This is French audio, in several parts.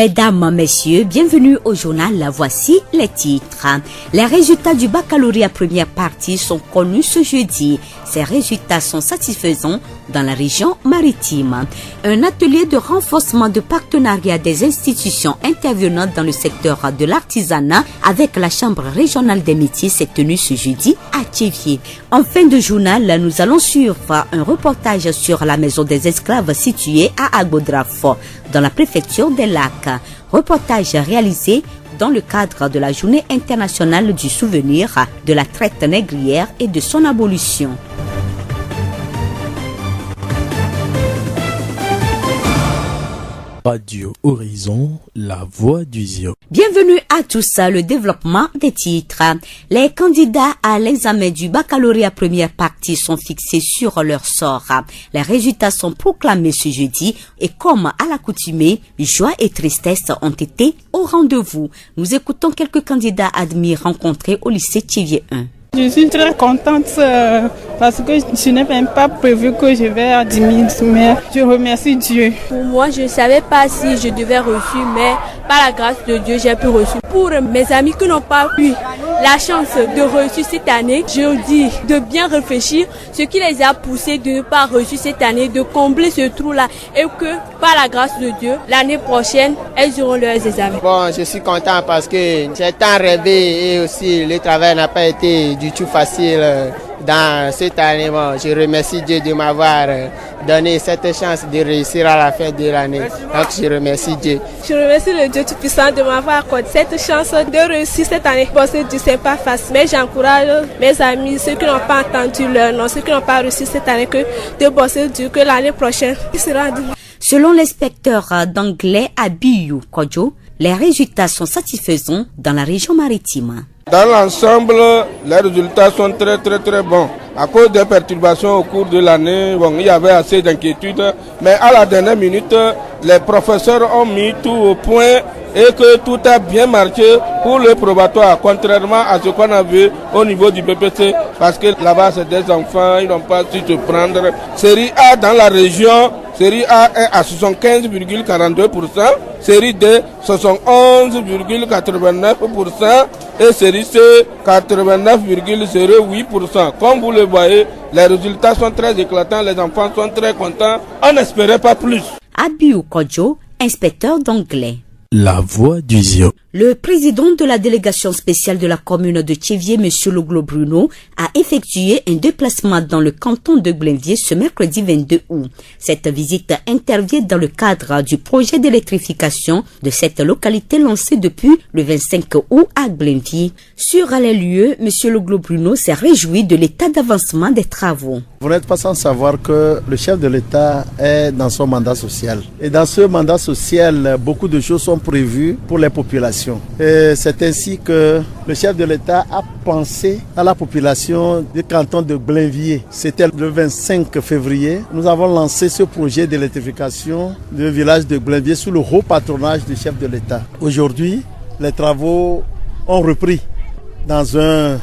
Mesdames, Messieurs, bienvenue au journal. Voici les titres. Les résultats du baccalauréat première partie sont connus ce jeudi. Ces résultats sont satisfaisants dans la région maritime. Un atelier de renforcement de partenariat des institutions intervenantes dans le secteur de l'artisanat avec la Chambre régionale des métiers s'est tenu ce jeudi à Thiéviers. En fin de journal, nous allons suivre un reportage sur la maison des esclaves située à Agodraf, dans la préfecture des Lacs. Reportage réalisé dans le cadre de la Journée internationale du souvenir de la traite négrière et de son abolition. Radio Horizon, la voix du Zio. Bienvenue à tous. Le développement des titres. Les candidats à l'examen du baccalauréat première partie sont fixés sur leur sort. Les résultats sont proclamés ce jeudi et comme à l'accoutumée, joie et tristesse ont été au rendez-vous. Nous écoutons quelques candidats admis rencontrés au lycée Thiéviers 1. Je suis très contente parce que je n'ai même pas prévu que je vais admis, mais je remercie Dieu. Pour moi, je ne savais pas si je devais reçu, mais par la grâce de Dieu, j'ai pu reçu. Pour mes amis qui n'ont pas eu la chance de reçu cette année, je dis de bien réfléchir ce qui les a poussés de ne pas reçu cette année, de combler ce trou-là et que par la grâce de Dieu, l'année prochaine, elles auront leurs examens. Bon, je suis content parce que j'ai tant rêvé et aussi le travail n'a pas été du tout facile dans cette année. Bon, je remercie Dieu de m'avoir donné cette chance de réussir à la fin de l'année. Donc je remercie Dieu. Je remercie le Dieu Tout-Puissant de m'avoir accordé cette chance de réussir cette année. Bon, c'est pas facile, mais j'encourage mes amis, ceux qui n'ont pas entendu leur nom, ceux qui n'ont pas réussi cette année, de bosser dur, que l'année prochaine, il sera dur. Selon l'inspecteur d'anglais Abiyou Kodjo, les résultats sont satisfaisants dans la région maritime. Dans l'ensemble, les résultats sont très bons. À cause des perturbations au cours de l'année, il y avait assez d'inquiétudes. Mais à la dernière minute, les professeurs ont mis tout au point et que tout a bien marché pour le probatoire, contrairement à ce qu'on a vu au niveau du BPC. Parce que là-bas, c'est des enfants, ils n'ont pas su se prendre. Série A dans la région, série A est à 75,42%, série D 71,89% et série C 89,08%. Comme vous le voyez, les résultats sont très éclatants, les enfants sont très contents. On n'espérait pas plus. Abiyou Kodjo, inspecteur d'anglais. La voix du Zio. Le président de la délégation spéciale de la commune de Thiéviers, M. Loglo Bruno, a effectué un déplacement dans le canton de Blainviers ce mercredi 22 août. Cette visite intervient dans le cadre du projet d'électrification de cette localité lancé depuis le 25 août à Blainviers. Sur les lieux, M. Loglo Bruno s'est réjoui de l'état d'avancement des travaux. Vous n'êtes pas sans savoir que le chef de l'État est dans son mandat social. Et dans ce mandat social, beaucoup de choses sont prévues pour les populations. Et c'est ainsi que le chef de l'État a pensé à la population du canton de Blainviers. C'était le 25 février. Nous avons lancé ce projet d'électrification du village de Blainviers sous le haut patronage du chef de l'État. Aujourd'hui, les travaux ont repris. Dans un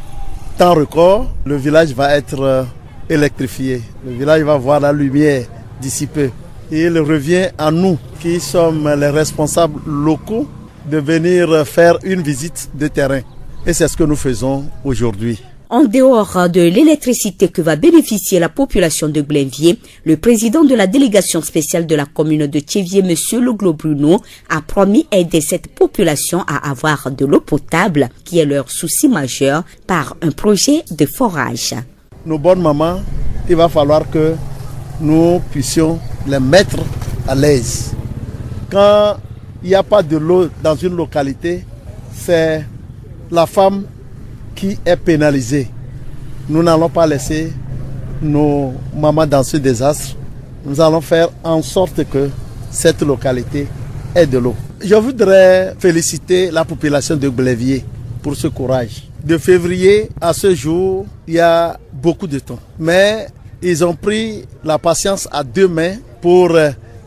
temps record, le village va être électrifié. Le village va voir la lumière d'ici peu. Et il revient à nous, qui sommes les responsables locaux, de venir faire une visite de terrain. Et c'est ce que nous faisons aujourd'hui. En dehors de l'électricité que va bénéficier la population de Blainviers, le président de la délégation spéciale de la commune de Thiéviers, M. Loglo Bruno, a promis aider cette population à avoir de l'eau potable, qui est leur souci majeur, par un projet de forage. Nos bonnes mamans, il va falloir que nous puissions les mettre à l'aise. Quand il n'y a pas de l'eau dans une localité, c'est la femme qui est pénalisée. Nous n'allons pas laisser nos mamans dans ce désastre. Nous allons faire en sorte que cette localité ait de l'eau. Je voudrais féliciter la population de Blainviers pour ce courage. De février à ce jour, il y a beaucoup de temps. Mais ils ont pris la patience à deux mains pour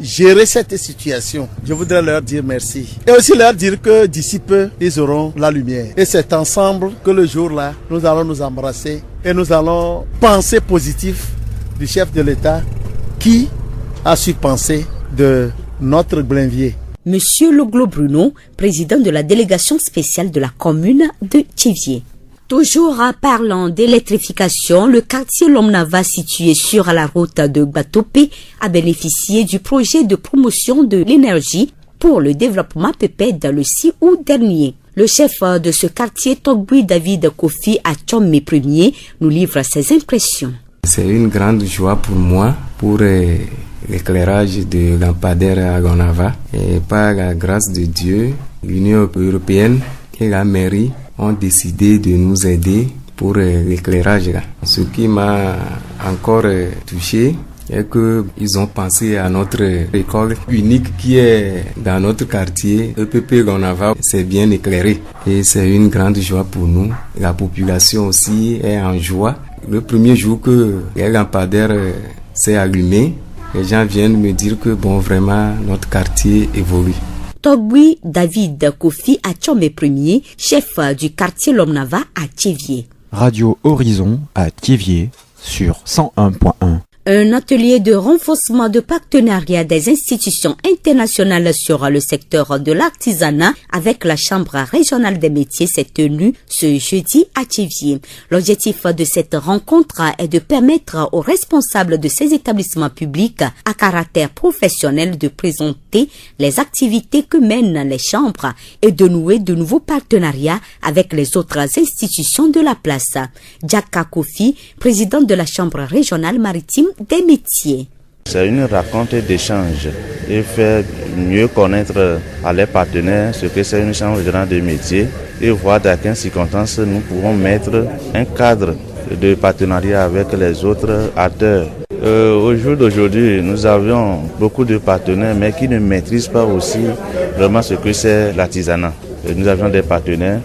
gérer cette situation. Je voudrais leur dire merci. Et aussi leur dire que d'ici peu, ils auront la lumière. Et c'est ensemble que le jour-là, nous allons nous embrasser et nous allons penser positif du chef de l'État qui a su penser de notre Blainviers. Monsieur Loglo Bruno, président de la délégation spéciale de la commune de Thiévié. Toujours en parlant d'électrification, le quartier Lomnava situé sur la route de Batopé a bénéficié du projet de promotion de l'énergie pour le développement PEPED le 6 août dernier. Le chef de ce quartier, Togboui David Kofi Achome Premier, nous livre ses impressions. C'est une grande joie pour moi, pour l'éclairage de lampadaires à Gonava. Et par la grâce de Dieu, l'Union européenne et la mairie ont décidé de nous aider pour l'éclairage là. Ce qui m'a encore touché est qu'ils ont pensé à notre école unique qui est dans notre quartier. EPP Gonava, c'est bien éclairé et c'est une grande joie pour nous. La population aussi est en joie. Le premier jour que les lampadaires s'est allumé, les gens viennent me dire que vraiment notre quartier évolue. Togboui David Kofi Achome Premier, chef du quartier Lomnava à Thiévié. Radio Horizon à Thiévié sur 101.1. Un atelier de renforcement de partenariat des institutions internationales sur le secteur de l'artisanat avec la Chambre régionale des métiers s'est tenu ce jeudi à Thiévié. L'objectif de cette rencontre est de permettre aux responsables de ces établissements publics à caractère professionnel de présenter les activités que mènent les chambres et de nouer de nouveaux partenariats avec les autres institutions de la place. Djaka Kofi, président de la Chambre régionale maritime des métiers. C'est une rencontre d'échange et faire mieux connaître à les partenaires ce que c'est une chambre régionale des métiers et voir dans quelles circonstances nous pouvons mettre un cadre de partenariat avec les autres acteurs. Au jour d'aujourd'hui, nous avions beaucoup de partenaires mais qui ne maîtrisent pas aussi vraiment ce que c'est l'artisanat. Nous avions des partenaires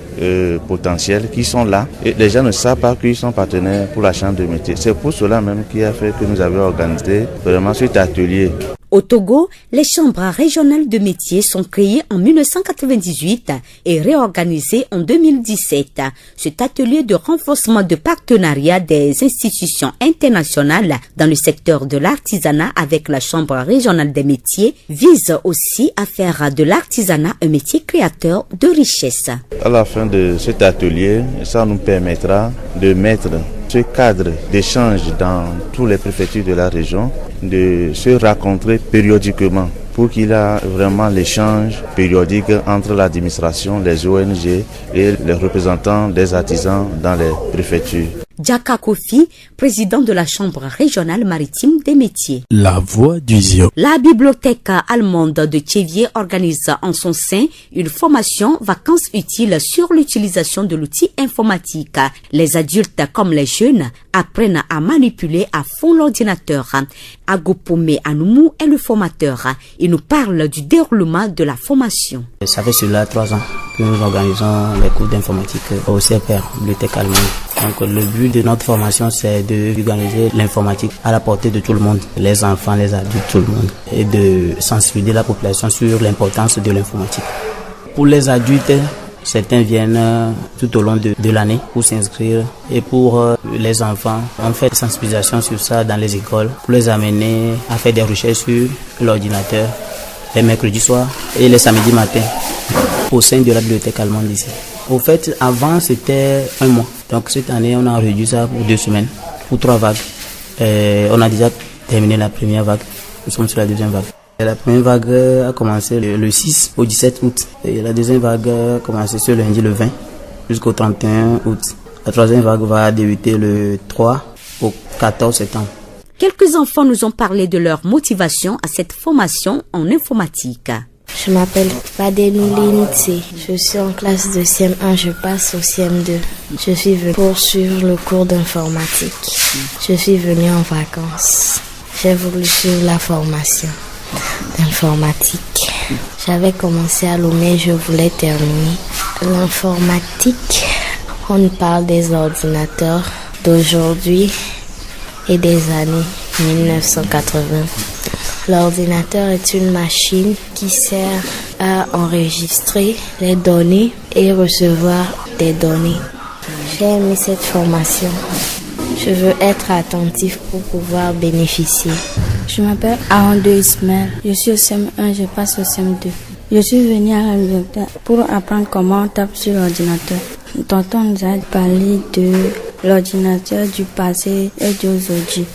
potentiels qui sont là et les gens ne savent pas qu'ils sont partenaires pour la chambre de métier. C'est pour cela même qui a fait que nous avions organisé vraiment cet atelier. Au Togo, les chambres régionales de métiers sont créées en 1998 et réorganisées en 2017. Cet atelier de renforcement de partenariat des institutions internationales dans le secteur de l'artisanat avec la Chambre régionale des métiers vise aussi à faire de l'artisanat un métier créateur de richesse. À la fin de cet atelier, ça nous permettra de mettre ce cadre d'échange dans toutes les préfectures de la région, de se rencontrer périodiquement pour qu'il y ait vraiment l'échange périodique entre l'administration, les ONG et les représentants des artisans dans les préfectures. Djaka Kofi, président de la Chambre régionale maritime des métiers. La voix du Zio. La bibliothèque allemande de Thiévié organise en son sein une formation vacances utiles sur l'utilisation de l'outil informatique. Les adultes comme les jeunes apprennent à manipuler à fond l'ordinateur. Agopome Anoumou est le formateur. Il nous parle du déroulement de la formation. Ça fait cela 3 ans que nous organisons les cours d'informatique au CPR, bibliothèque allemande. Donc le but de notre formation, c'est d'organiser l'informatique à la portée de tout le monde, les enfants, les adultes, tout le monde, et de sensibiliser la population sur l'importance de l'informatique. Pour les adultes, certains viennent tout au long de l'année pour s'inscrire, et pour les enfants, on fait des sensibilisations sur ça dans les écoles pour les amener à faire des recherches sur l'ordinateur les mercredis soirs et les samedis matins au sein de la bibliothèque allemande ici. Au fait, avant c'était 1 mois. Donc cette année, on a réduit ça pour 2 semaines, pour 3 vagues. On a déjà terminé la première vague. Nous sommes sur la deuxième vague. La première vague a commencé le 6 au 17 août. Et la deuxième vague a commencé ce lundi le 20 jusqu'au 31 août. La troisième vague va débuter le 3 au 14 septembre. Quelques enfants nous ont parlé de leur motivation à cette formation en informatique. Je m'appelle Badenouline Tse. Je suis en classe de CM1, je passe au CM2. Je suis venue pour suivre le cours d'informatique. Je suis venue en vacances. J'ai voulu suivre la formation d'informatique. J'avais commencé à Lomé, je voulais terminer. L'informatique, on parle des ordinateurs d'aujourd'hui et des années 1980. L'ordinateur est une machine qui sert à enregistrer les données et recevoir des données. J'ai aimé cette formation. Je veux être attentif pour pouvoir bénéficier. Je m'appelle Aondo Ismaël. Je suis au CM1, je passe au CM2. Je suis venue à la bibliothèque pour apprendre comment on tape sur l'ordinateur. Tonton nous a parlé de l'ordinateur du passé et d'aujourd'hui.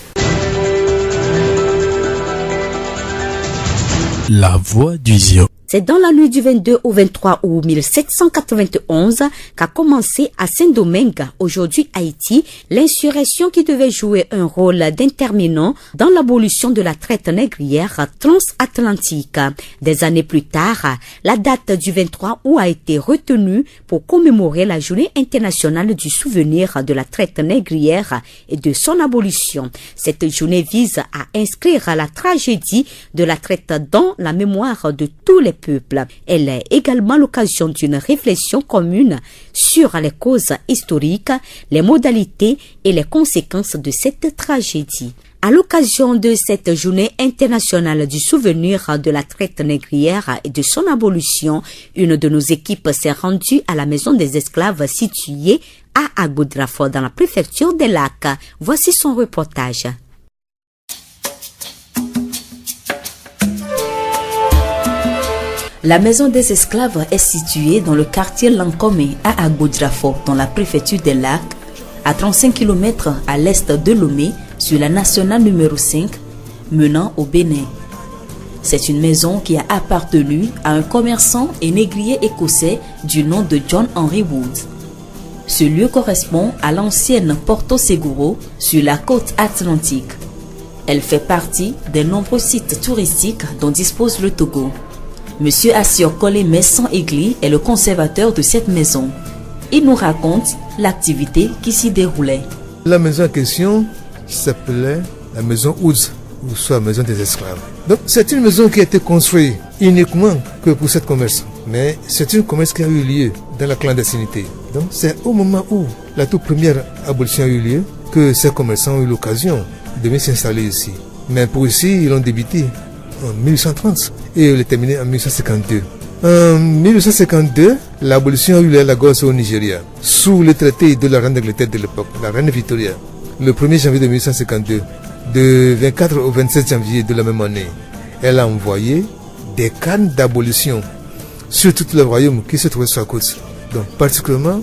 La voix du Zio. C'est dans la nuit du 22 au 23 août 1791 qu'a commencé à Saint-Domingue, aujourd'hui Haïti, l'insurrection qui devait jouer un rôle déterminant dans l'abolition de la traite négrière transatlantique. Des années plus tard, la date du 23 août a été retenue pour commémorer la journée internationale du souvenir de la traite négrière et de son abolition. Cette journée vise à inscrire la tragédie de la traite dans la mémoire de tous les peuples. Elle est également l'occasion d'une réflexion commune sur les causes historiques, les modalités et les conséquences de cette tragédie. À l'occasion de cette journée internationale du souvenir de la traite négrière et de son abolition, une de nos équipes s'est rendue à la maison des esclaves située à Agoudrafo dans la préfecture des Lacs. Voici son reportage. La maison des esclaves est située dans le quartier Lankome à Agoudrafo, dans la préfecture des Lacs, à 35 km à l'est de Lomé, sur la nationale numéro 5, menant au Bénin. C'est une maison qui a appartenu à un commerçant et négrier écossais du nom de John Henry Wood. Ce lieu correspond à l'ancienne Porto Seguro sur la côte atlantique. Elle fait partie des nombreux sites touristiques dont dispose le Togo. Monsieur Assiokole Messan Egli est le conservateur de cette maison. Il nous raconte l'activité qui s'y déroulait. La maison en question s'appelait la maison Woods, ou soit la maison des esclaves. Donc c'est une maison qui a été construite uniquement que pour cette commerce. Mais c'est une commerce qui a eu lieu dans la clandestinité. Donc c'est au moment où la toute première abolition a eu lieu que ces commerçants ont eu l'occasion de venir s'installer ici. Mais pour ici, ils ont débuté en 1830 et il est terminé en 1852. En 1852, l'abolition a eu lieu à Lagos au Nigeria, sous le traité de la reine d'Angleterre de l'époque, la reine Victoria, le 1er janvier de 1852. De 24 au 27 janvier de la même année, elle a envoyé des cannes d'abolition sur tout le royaume qui se trouvait sur la côte. Donc particulièrement,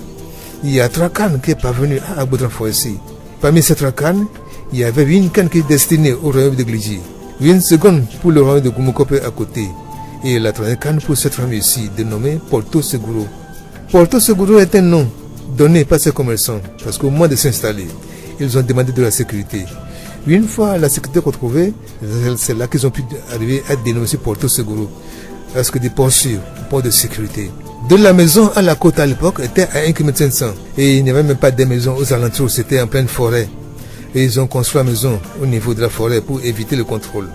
il y a 3 cannes qui sont parvenues à Agoudrafo ici. Parmi ces 3 cannes, il y avait une canne qui est destinée au royaume de Glidji, une seconde pour le royaume de Gumukope à côté, et la troisième canne pour cette famille ici, dénommée Porto Seguro. Porto Seguro est un nom donné par ces commerçants, parce qu'au moment de s'installer, ils ont demandé de la sécurité. Une fois la sécurité retrouvée, c'est là qu'ils ont pu arriver à dénommer Porto Seguro, parce que des ports sûrs, ports de sécurité. De la maison à la côte à l'époque était à 1,5 km, et il n'y avait même pas des maisons aux alentours, c'était en pleine forêt. Et ils ont construit la maison au niveau de la forêt pour éviter le contrôle.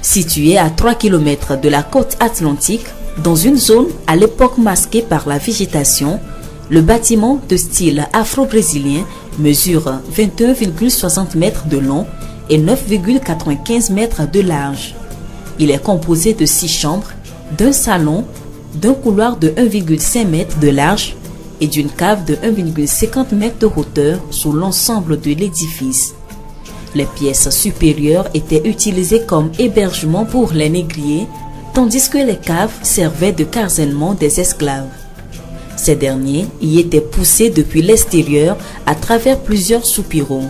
Situé à 3 km de la côte atlantique, dans une zone à l'époque masquée par la végétation, le bâtiment de style afro-brésilien mesure 21,60 mètres de long et 9,95 mètres de large. Il est composé de 6 chambres, d'un salon, d'un couloir de 1,5 mètre de large et d'une cave de 1,50 mètre de hauteur sur l'ensemble de l'édifice. Les pièces supérieures étaient utilisées comme hébergement pour les négriers, tandis que les caves servaient de casernement des esclaves. Ces derniers y étaient poussés depuis l'extérieur à travers plusieurs soupiraux.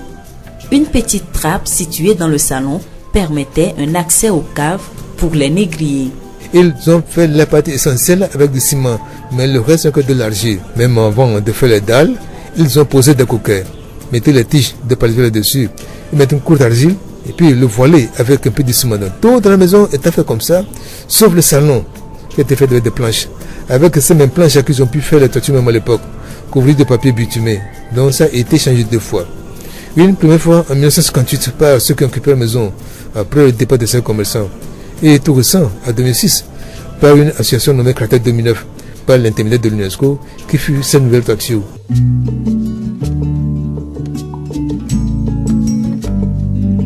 Une petite trappe située dans le salon permettait un accès aux caves pour les négriers. Ils ont fait la partie essentielle avec du ciment, mais le reste c'est que de l'argile. Même avant de faire les dalles, ils ont posé des coquets, mettaient les tiges de palmier dessus, ils mettent une courte d'argile et puis le voiler avec un peu de ciment. Tout dans la maison était fait comme ça, sauf le salon qui était fait avec des planches. Avec ces mêmes planches qu'ils ont pu faire les toitures même à l'époque, couvrir de papier bitumé. Donc ça a été changé 2 fois. Une première fois en 1958 par ceux qui ont occupé la maison après le départ de ces commerçants. Et tout récent, en 2006, par une association nommée Cratère 2009, par l'intermédiaire de l'UNESCO, qui fut cette nouvelle toiture.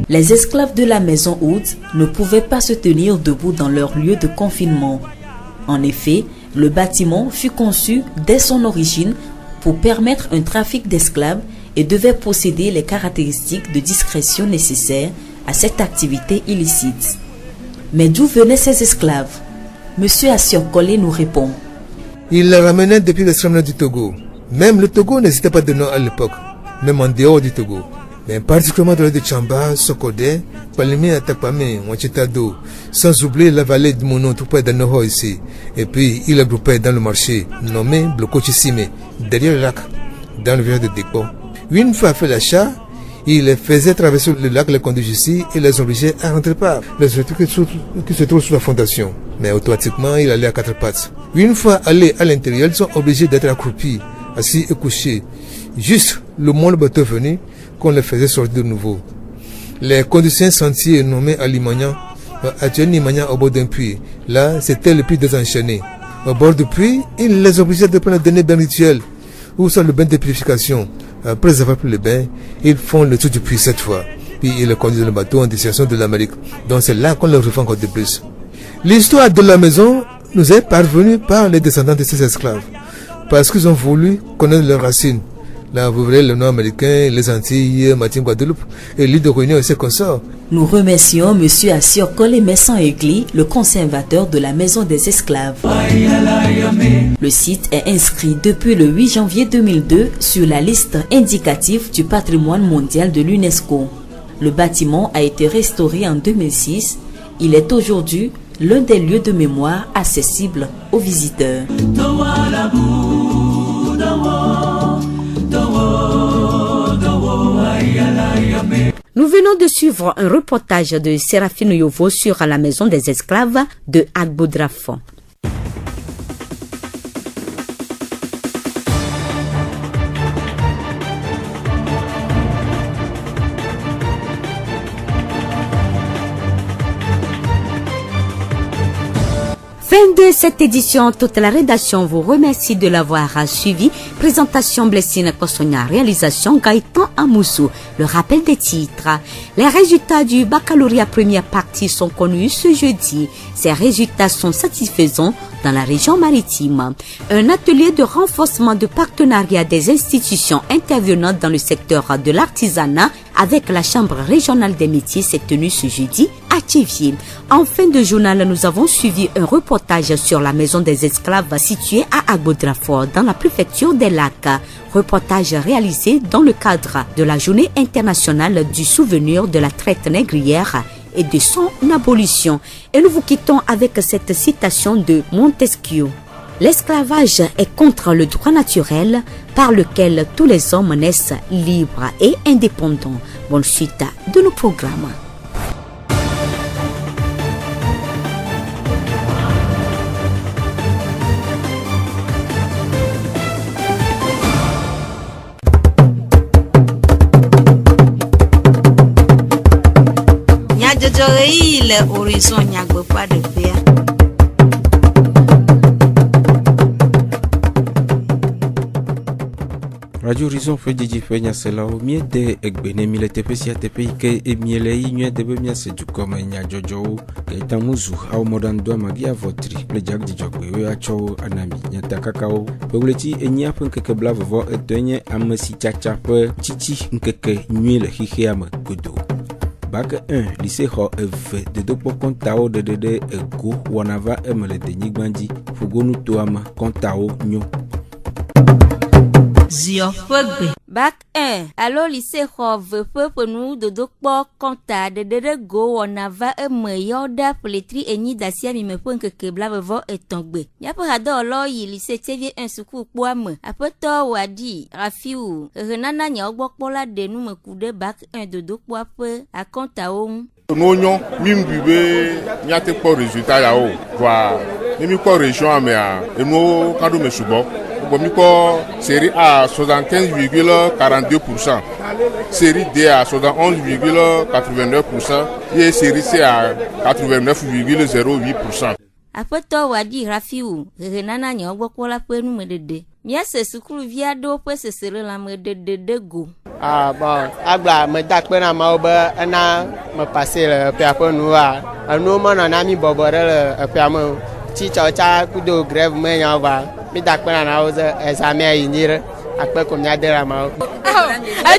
Les esclaves de la maison Woods ne pouvaient pas se tenir debout dans leur lieu de confinement. En effet, le bâtiment fut conçu dès son origine pour permettre un trafic d'esclaves et devait posséder les caractéristiques de discrétion nécessaires à cette activité illicite. Mais d'où venaient ces esclaves? Monsieur Assiokole nous répond. Il les ramenait depuis l'extrême nord du Togo. Même le Togo n'existait pas de nom à l'époque, même en dehors du Togo. Mais particulièrement dans le de Chamba, Sokodé, Palimé, Atapame, Wachitado, sans oublier la vallée du Mono, tout près d'Anoho ici. Et puis, il a groupé dans le marché, nommé Blokochissime, derrière le lac, dans le village de Dekpo. Une fois fait l'achat, il les faisait traverser le lac, les conduisait ici et les obligeait à rentrer par les structures qui se trouvent sous la fondation. Mais automatiquement, il allait à quatre pattes. Une fois allés à l'intérieur, ils sont obligés d'être accroupis, assis et couchés. Juste le moment le bateau venu, qu'on les faisait sortir de nouveau. Les conducteurs sentiers nommés à Limagnan, actuellement Limagnan au bord d'un puits. Là, c'était le puits désenchaîné. Au bord du puits, il les obligeait de prendre le dernier bain rituel, ou soit le bain de purification. Après avoir pris le bain, ils font le tour du puits cette fois. Puis ils conduisent le bateau en destination de l'Amérique. Donc c'est là qu'on leur refait encore de plus. L'histoire de la maison nous est parvenue par les descendants de ces esclaves. Parce qu'ils ont voulu connaître leurs racines. Là, vous verrez le nom américain, les Antilles, Martinique, Guadeloupe, et l'île de Réunion et ses consorts. Nous remercions M. Assiokole Messan Egli, le conservateur de la Maison des Esclaves. Le site est inscrit depuis le 8 janvier 2002 sur la liste indicative du patrimoine mondial de l'UNESCO. Le bâtiment a été restauré en 2006. Il est aujourd'hui l'un des lieux de mémoire accessibles aux visiteurs. Nous venons de suivre un reportage de Séraphine Yovo sur la maison des esclaves de Agbodrafo. Fin de cette édition, toute la rédaction vous remercie de l'avoir suivi. Présentation Blessine Kossonia, réalisation Gaëtan Amoussou. Le rappel des titres. Les résultats du baccalauréat première partie sont connus ce jeudi. Ces résultats sont satisfaisants dans la région maritime. Un atelier de renforcement de partenariat des institutions intervenant dans le secteur de l'artisanat avec la Chambre régionale des métiers s'est tenu ce jeudi à Thiéviers. En fin de journal, nous avons suivi un reportage sur la maison des esclaves située à Agbodrafo dans la préfecture des Lacs. Reportage réalisé dans le cadre de la Journée internationale du souvenir de la traite négrière et de son abolition. Et nous vous quittons avec cette citation de Montesquieu. L'esclavage est contre le droit naturel par lequel tous les hommes naissent libres et indépendants. Bonne suite de nos programmes. Le horizon n'yagbe pas de paix. Radio Horizon fait Didi fait nya sela o mie de egbene mi le tepe si atepe ike e mi le inye de be mi ase du comme nya jojo ke tamuzu au modern do magi avotri le jag di jogbe we acho anami nya takakao bewleti enya pen keke blavo e tenye amasi chacha pe chichi nkeke nyi le hihe am godo. Bac 1, lycée Ho F, de Dopo Kontao de Ego, Wanava Emele de Nigbandi, Fugonu Toama, Kontao Nyo. Zio Fogbe. Bac 1, alors lycée Ho veut pour nous de Dopo Konta de Ego, Wanava Emele pour les tri et ni d'asia mi me point que Kebla veut et tomber. Y'a pas d'or l'oeil, lycée TV un secours pomme. Après toi, Wadi, Rafiou, Renana Nya Bokpola de nous me coude bac 1 de Dopo à Kontaon. Nous mimbibe nyate pour résultat là haut quoi mimi ko région mais et nous quand me subo bomi ko série A 75,42%, série D à 71,89% et série C à 89,08%. Après toi Wadi Rafiou Renana Nya Bokpola pe nous me dede mia se sukulu via do pe se sere la me de go. Ah bon, agba me dakpe na ma oba na me passer le pe nous a nous mon na mi bobore le pe am ti cha kudo grève me nya va mi dakpe na oze examen yinire après qu'on y a des ramas.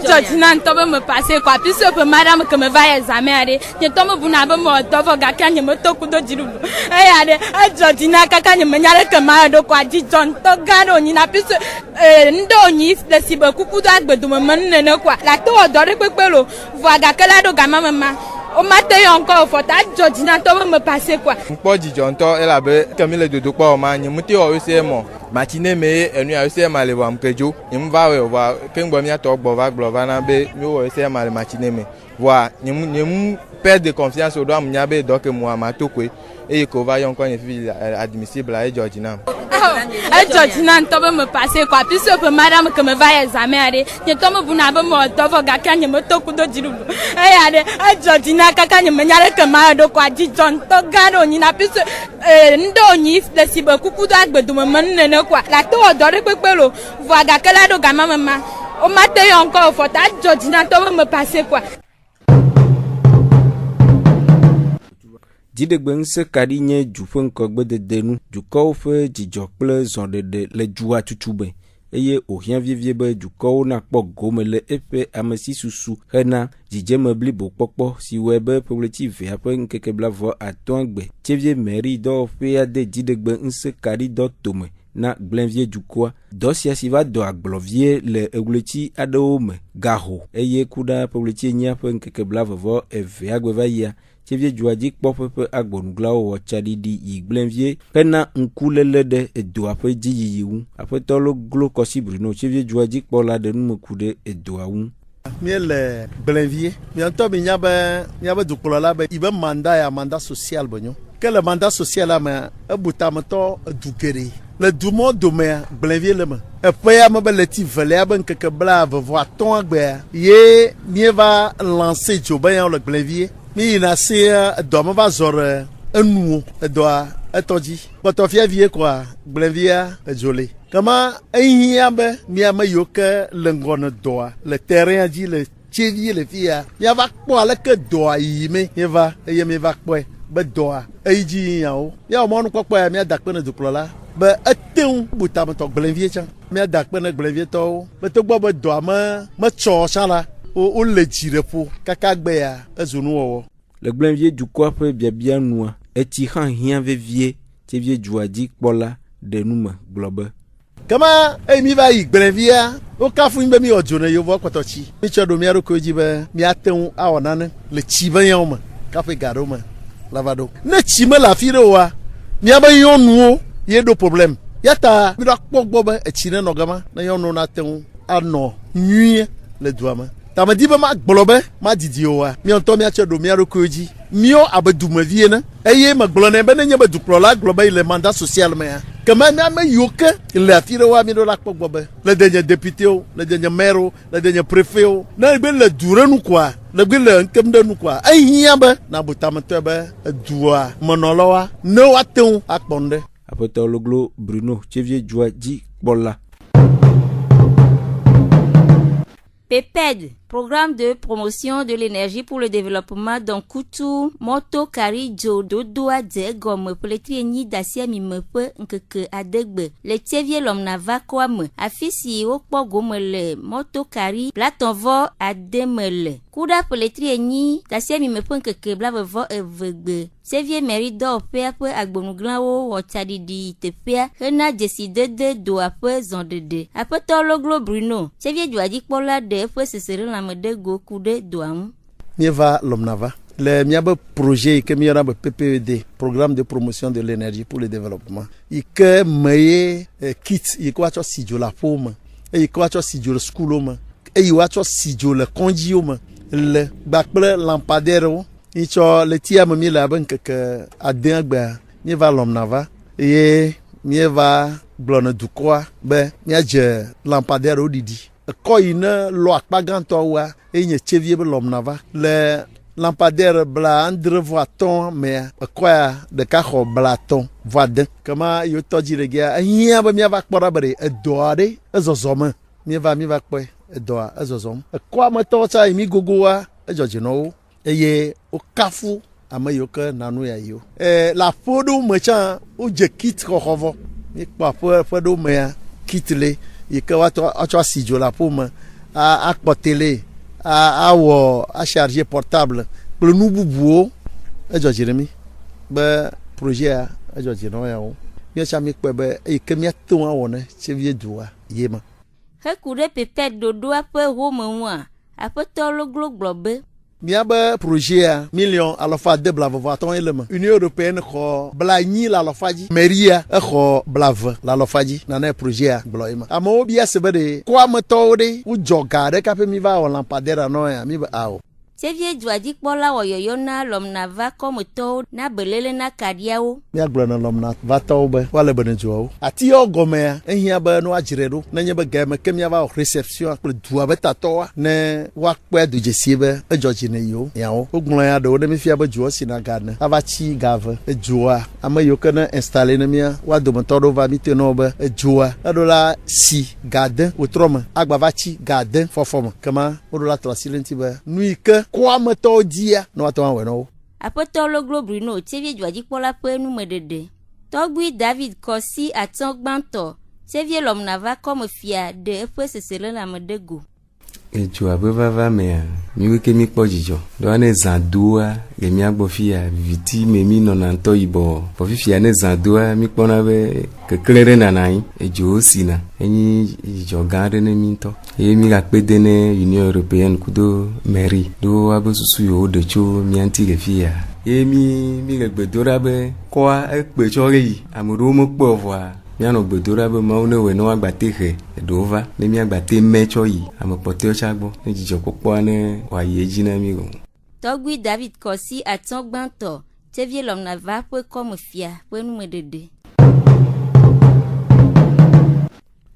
Georgina ntobe me passer quoi puisque pour madame que me va examen aller je tombe buna be mo to fo ga kan me to ku do jiru ade Georgina kaka ni me nyale que ma do quoi di John to ga do ni na puisque ndo ni de si be kuku do agbedu me nene quoi la to do re pepelo vo ga kala do ga mama o matin encore faut ta Georgina to me passer quoi pour di John to elle avait comme le dodo quoi ma ni muti o se mo matinée mais enu a se mal wa mkejo im va we wa kengbo mi ato gbova gbova na be mi o se mal matinée mais wa ni perdre de confiance au doit mnya be donc moi ma to kwe et ko va yon ko ni fi admissible à Georgina. Georgina ntobe me passer quoi puisque pour madame que me va examen aller je tombe buna be mo to fo ga kan me to ku do jiru ade Georgina kaka ni me nyale que ma do quoi di John to ga do ni na puisque ndo ni de si be kuku do agbedu me nene quoi la to do re pepelo vo ga kala do ga mama o matin encore faut ta Georgina to me passer quoi. Dziɖegbe se kaɖi nye du ƒe ŋkɔgbededenu dukɔwo ƒe dzidzɔ kple zɔɖeɖe le dua tutu me eye wòhiã vivie be dukɔwo nakpɔ gome le eƒe amesisusu hena dzidzeme blibo kpɔkpɔ si wɔe be ƒeɣleti vea ƒe ŋkeke blavɔ atɔ̃a gbe Tevie Mary dɔwɔƒea de dziɖegbe ŋse kaɖi dɔ tome na gblẽvie dukɔa. Dɔ sia si va dɔ agblɔvie le eɣleti aɖewo me gaho eye ku ɖa ƒeɣleti enyia ƒe ŋkeke blavɔ evea gbe va yia. Tevie dzuadzi kpɔƒe ƒe agbɔnuglawo wɔ tsaɖiɖi yi gblẽvie hena ŋkuléle ɖe edoa ƒe dziyiyi ŋu. Aƒetɔ lo glo kɔsi Bruno Tevie dzuadzi kpɔla ɖe nume ku ɖe edoa ŋu. Mie le gblẽvie miantɔ mi nya be miabe dukplɔla be ibe mandat ya mandat social benyo ke le mandat social la me ebutametɔ edu geɖe le dumɔ domea gblẽvie le me eƒea me be le ti velia be ŋkeke blavɔ-atɔ̃a gbea ye mieva lancer dzo be ya le gblẽvie mi yina se edɔ me va zɔ ɖe enuwo edɔa etɔdzi kpɔtɔ fiavie koa gblẽvia edzole kama ehia be miame yiwo ke le ŋgɔ ne dɔa le terrain dzi le tsevi le fia miava kpɔ aleke dɔa yiyime mieva eye mieva kpɔe be dɔa eyi dzi yiyawo ya mɔnu kpɔkpɔ ya miada kpe ne dukplɔla be eteŋu butametɔ gblẽvie tsã miada kpe ne gblẽvietɔwo be togbɔ be dɔa metsɔ tsã la wole dziɖeƒo kaka gbea ezu nuwɔwɔ. Le gblẽvie dukɔa ƒe biabia nua etsi hã hiã vevie Tevie dzuadzi kpɔla ɖe nume gblɔ be kama mi va yi gblẽvia wo kafu be mi wɔ dzo ne yevu kpɔtɔ tsi mi tsɔ ɖo mia ɖokuiwo dzi be miate ŋu awɔ nane le tsi be yawo me kaƒe ga ɖewo me la va ɖo ne tsi me le afi ɖe oa miabe nyɔnuwo ye ɖo problem ya ta mi ɖo akpɔ gbɔ be etsi ne nɔ gama ne nyɔnuwo nate ŋu anɔ nyuie le dua me tamedi be ma gblɔ be ma didi oa miɔntɔ miatsɔ ɖo mia ɖokuiwo dzi miɔ abe dumevie ne eye megblɔ nɛ be nenye be dukplɔla gblɔ be le mandat social mea kema ame yiwo ke le afi ɖe wa mi ɖo la kpɔ gbɔ be le de nye députéwo le de nye maire le de nye préfetwo ne gbe le du ɖe nu koa le gbe le ŋkem ɖe nu koa ehiã be na butametɔe be edua menɔlawoa ne woate ŋu akpɔ nu ɖe. Aƒetɔ loglo Bruno Tevie dzuadzi kpɔla. PEPED, Programme de promotion de l'énergie pour le développement dans Kutu, Moto Kari Jo Dodoa de Gomme, Poletri Ni Dacia Mimepe, Nkeke Adegbe, le Tevie Lomnava Kwame, Afisi Okpo Gomele, Moto Kari, Platonvo Ademele, Kuda Poletri Ni Dacia Mimepe, Nkeke Blavevo Evegbe, Tevie Mary do Pea Pe Agbonuglawo, Watadidi Tepea, Hena Jeside de Doape Zondede, Apeto Loglo Bruno, Tevie Djuadik Pola de Pe Sesere Mieva Lomnava. Le miabe projet que miara be PPED, Programme de promotion de l'énergie pour le développement. Ike meye kit iko acho sijo la pome, e iko acho sijo le schooloma, e iko acho sijo le konjioma, le bakple lampadaire icho le tia mami la ben que aden gba mieva Lomnava e mieva blone dukwa be miaje lampadaire odidi. Koine lo akpagantɔ wa enye Tevie be Lomnava le lampadaire bla andre voaton me koya ɖeka xɔ bla tɔn voade kama yo tɔdzi le gia ehia be miava kpɔ ɖa be edɔa ɖe ezɔzɔme mieva kpɔe edɔa ezɔzɔm ekɔa metɔwo tsa mi gogoa edzɔdzi nɔwo eye wo kafu ame yiwo ke nanu ya yiwo le aƒe ɖewo me tsã wodze kit xɔxɔ vɔ mi kpɔ aƒe ɖewo mea kit le et que tu as si la pomme à télé à charger portable pour nous boubou et je Jérémy projet à je Jérémy bien chami kwebe et que mi ton on c'est vieux doigt yema Hekure peut-être dodo après Romain après tolo globe Miaba projet à million à la fois de blave ton élément Union européenne ko blagni la faji Maria ko blave la faji na projet à bloima amo bia sebede kwa motode u jogade ka pe mi va o lampadaire no ya mi ba ao C'est vieux doadi pola woyoyo na lomna va comme to na belele na kadiao mi aglo na lomna va to be wala bene jo ati ogome ehia ba no ajiredo na nye ba game kemia va reception akle duwa beta to ne wa kwe do jesibe ejoji ne yo yawo ogun ya do ne mi fia ba jo sina gane ava chi gave ejoa amayo kana installer na mia wa do motodo va mite no ba ejoa adola si garden otroma agba va chi garden fofoma kama odola trasilenti ba nuike kwa mato dia no ato weno apoto lo glo Bruno tevie dwaji pola pe nu medede togbi David Kossi atongbanto tevie lom na va comme fia de pe sesele la medego e tu abava me mi weke mi pojijo do ane zandua e mi agbo fia viti me mi no nanto ibo po fia ne zandua mi pona be ke klere na nai e jo sina eni jo gade ne minto e mi ga pede ne Union Européenne kudo mairie do abususu yo de cho mi anti le fia e mi ga gbedora be kwa e pe chore yi amuru mo po voa miano gbedora be ma one we no agbate he edova ne mi agbate mecho yi amopote o chagbo ne jijo popo ne wa yeji na mi go togbi David Kossi atongbanto tevie lom na va pe comme fia pe nu medede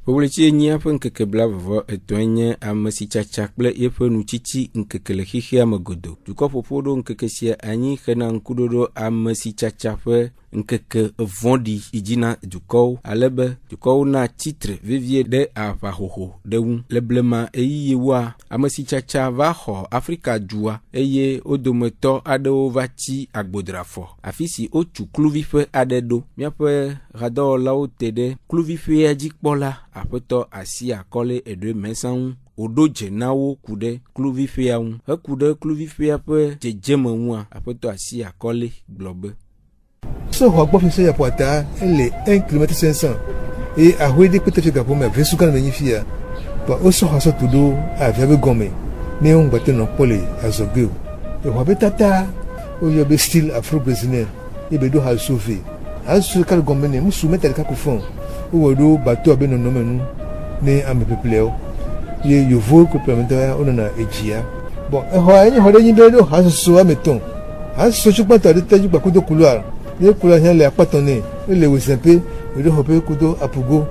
Publici nya pe nkeke blavo etonye amasi chacha kple yepe nuchichi nkeke le hihia magodo duko popodo nkeke sia anyi khena nkudodo amasi chacha pe nkeke vondi ijina duko alebe duko na titre vivie de avahoho de un leblema eyiwa amasi chacha va ho Afrika jua eye odometo ado vati agbodrafo afisi ochu kluvife adedo miape rado lao tede kluvife ajikpola apeto asi akole edo mesan odo jenawo kude kluvifea un ekude kluvifea pe jejemwa apeto asi akole globe so hogbo fi so ya poata ele 1 km 500 et a huidi peut-être que pour me vesuka na nyifia ba oso haso tudo a viabe gome ne on batte no pole azogeu e hobetata o yobe style afro brésilien e be do ha sofi asu kal gome ne musu metal ka ko fon o wodo bato abeno no menu ne ame pepleo ye yovo ko permettre on na ejia bon e ho enyi ho de nyi do ha so ameton ha so chupa ta de taju ba ko do couloir ne couloir hen le apatone le we sempe e do hope ko do apugo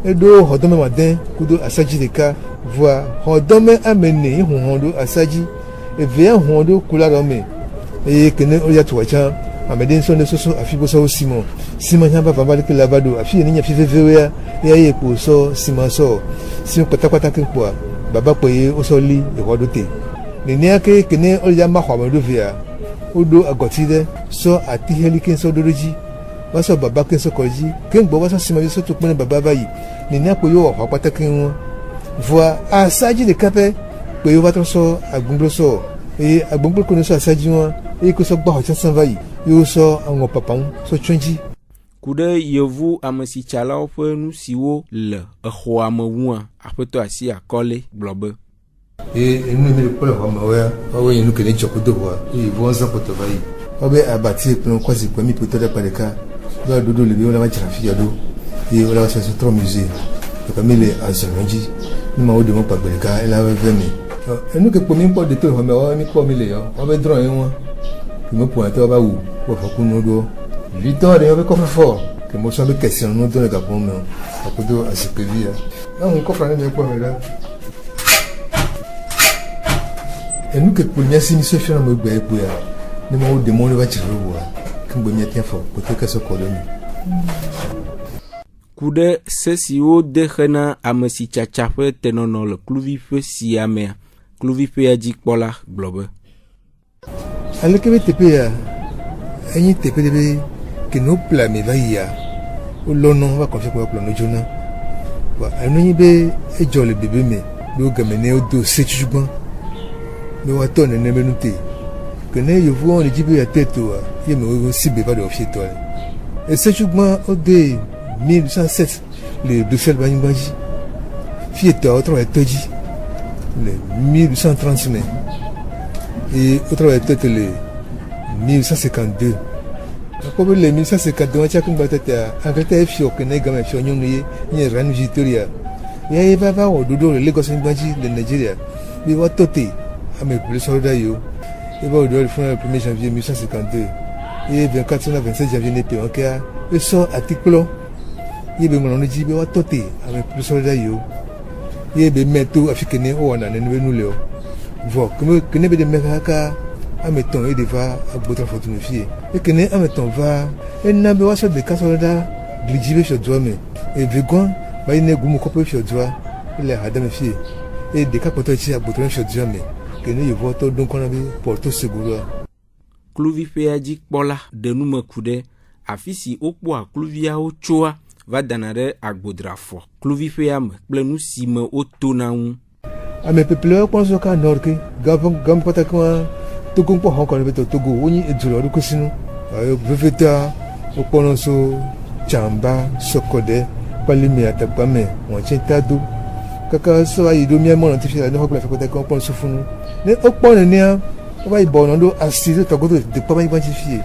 e do hodome maden ko do asaji de ka voir hodome amene hu hondo asaji e via hondo couloir ame e kene o ya tuacha ameden so ne so afibo so Simon nyamba baba ke lavado afi ni nya fifewe ya ye ko so Simon so Simon kwata ke kwa baba ko ye o so li e wodote ni ni ake kene o ya ma kwa do via odo agotide so ati heli ken so doroji waso baba ken so koji ken gbo waso Simon so to pon baba bayi ni ni apo yo wa kwata ken won voa asaji de kape pe yo wato so agbunglo so e agbunglo ko so asaji won e ko so gba ho chansan bayi yo so anwo papa so chonji kude yevu amesi chalao pe nu siwo le exoamewua apeto asi akole globe e enu mi ko ho mawa o yin ke ni jokodo wa e bo nza poto bayi obe abati plan kwasi kwa mi poto da pareka do dodo le bi wala ma trafi yado e wala sa so musée to kamile azonji ni ma ode mo pa bereka ela we vemi enu ke po mi po de to ho mawa mi ko mi le yo obe dron yin won mo po ate oba wu wo fokunu do Vitória, eu vou comprar fora. Que mostrando que se não dá nada bom não. A poder a se pedir. Não, comprar nem por melhor. Eu nunca punha assim isso fez no meu bem por aí. Nem o demônio vai tirar o ar. Que bom minha tia foi, porque que só colônia. Kude sesio de khana amesi chachafe tenono le kluvife siamea. Kluvife ajikpola globe. Ale que TPA. Any TPDB que no plan me va ya o lono va confier pour le jona Anoni be e jole bébé me do gamene o do sechuban me wa to ne menute que ne yo vo on jibe ya teto ye me o si be ba do fie to et sechuban o de 1807 le Bruxelles Banji fie to autre et toji le 1830 mai et autre et tete le 1852 comme le 1852 chaque fois que Angleterre fio que ne gamin fio nyonu ye ran Victoria ye va o dodo le Lagos Banji de Nigeria bi wa toté ame plus soldat yo et va au le 1er janvier 1852 et 27 janvier n'était en cas et so article ye be mono ji be wa toté ame plus soldat yo ye be meto africain o na ne nu le vo comme que ne be de mekaka ameton et deva abotra photographier et que ne ameton va et na be wa so de kasolda glijibe sur doame et vegon ba ine gumu ko pe sur doa il a hadame fie et de ka poto chi abotra sur doame que ne yo voto donc on a be porto seguro Kluvi peaji kpola de nume kude afisi okpo a kluvia o choa va danare agbodra fo kluvi peam kple nu si me o tona wu ame peuple ko so ka norke gam pata ko Togo po hon ko be Togo woni edulo ru kusinu ayo veveta opono so chamba sokode palimi atapame won chintado kaka so ayi do mi mo na ti fi na ho ko fe ko pon so funu ne opono ni a o ba ibo no asise to go de pa ba ti fi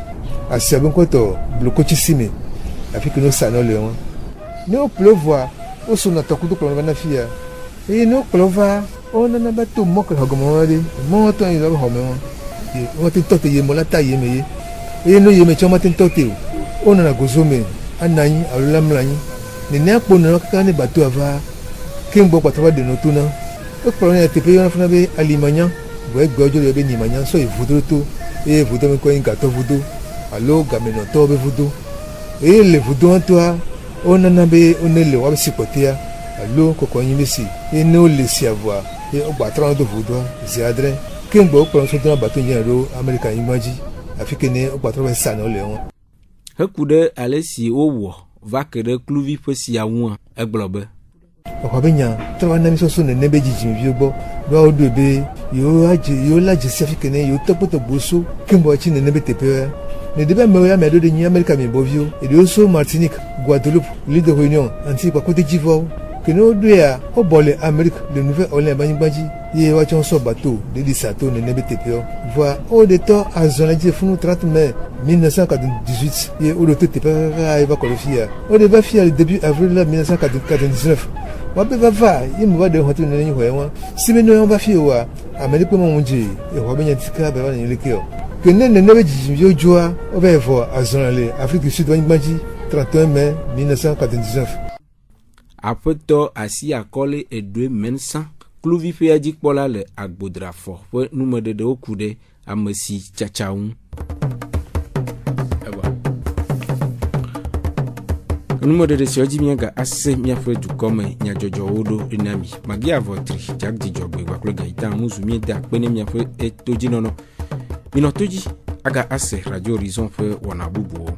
asiabon ko to bloko ti sime afiki no sa no le won ne o pleuvoir o so na to ko to na fi ya e no pleuvoir o na ba to mo ko hogomo de mo to yin lo ho me won wọ́n ti tọ́tẹ̀ yé mọ́ látàyè mi yé èyí ló yé mi tí wọ́n ti tọ́tẹ̀ ó nana gòzó mi anayin alólámúláyin nìní àpò nana kankan ní bàtú àfa kí n gbọ́ pàtàkì wá dènà tó ná ó pọ̀lọ́ ní ẹ̀tẹ̀pẹ́ yọ̀nà fúnra bẹ́ alimanya bọ̀ ẹgbẹ́ ọjọ́ rẹ̀ bẹ́ nìmanya sọ ìfúdó tó èyí ìfúdó mi kọ́ yín gàtọ́ fúdó àló gàmìnà tọ́ bẹ́ fúdó èyí lè fúdó wọn tó a ó nana bẹ́ ó ní lè wá sí pọ̀tẹ́ a àló kọ̀kọ́ yín bẹ́ sí èyí ní ó lè sí àbọ̀ a èyí ó gbà tó fúdó a zẹ́ adrẹ́ kí n gbọ́ pọ̀lọ́ sọ́dún àbàtò yẹn ro Amẹ́ríkà yín mọ́jí àfi kí ni ó gbà tó sà náà lẹ̀ wọn. Hekude alesi o wo va kere kluvi pesi awon eglobe ọkọ bẹ yan tọwọ anami sọsọ nẹnẹ bẹ jijin fi gbọ bí wọn do bẹ yóò lajẹ sí Afrique ní yóò tọpọtọ gbóso kí n bọ ẹkí nẹnẹ bẹ tẹpẹ ẹ nẹdẹ bẹ mẹwàá mẹdọ de yin Amẹ́ríkà mi bọ fíó èdè oṣù Martinique Guadeloupe l'île de Réunion Antilles Côte d'Ivoire kìnìún ó dùn yà ó bọ̀lẹ̀ Amérique le Nouvelle-Orléans báyìí yé wá tí wọ́n sọ bateau dédé sàtó nẹnẹ bẹ tẹpẹ ọ voix ó de tọ́ azọ́nàjẹ fún 30 mai 1998 yé ó de tó tẹpẹ káyà bá kọ̀lọ́ fìyà ó de bá fìyà le début avril 1999 wọ́n bẹ bá fà yé mi wá de hàn tó nẹnẹ yìí wọ̀ wọn síbi ní wọ́n bá fìyà wà Amérique mọ̀ wọn jẹ ìwọ́ bẹ yẹn ti ká bẹ wà nìyẹn lékè ọ kìnìún nẹnẹ bẹ jìjì yóò jọ wa ó bẹ fọ azọ́nàlẹ̀ Afrique du Sud báyìí 31 mai 1999. Apeto asi akole edwe mensan kluvi pe aji kpola le agbodra fo pe numede de okude amesi chachaun eba numede de sioji mianga ase miafre du kome nya jojo odo inami magia votri jagdi jogbe gwa gaita muzu mi da pene miafre etoji nono minotoji aga ase radio horizon fe wona bubu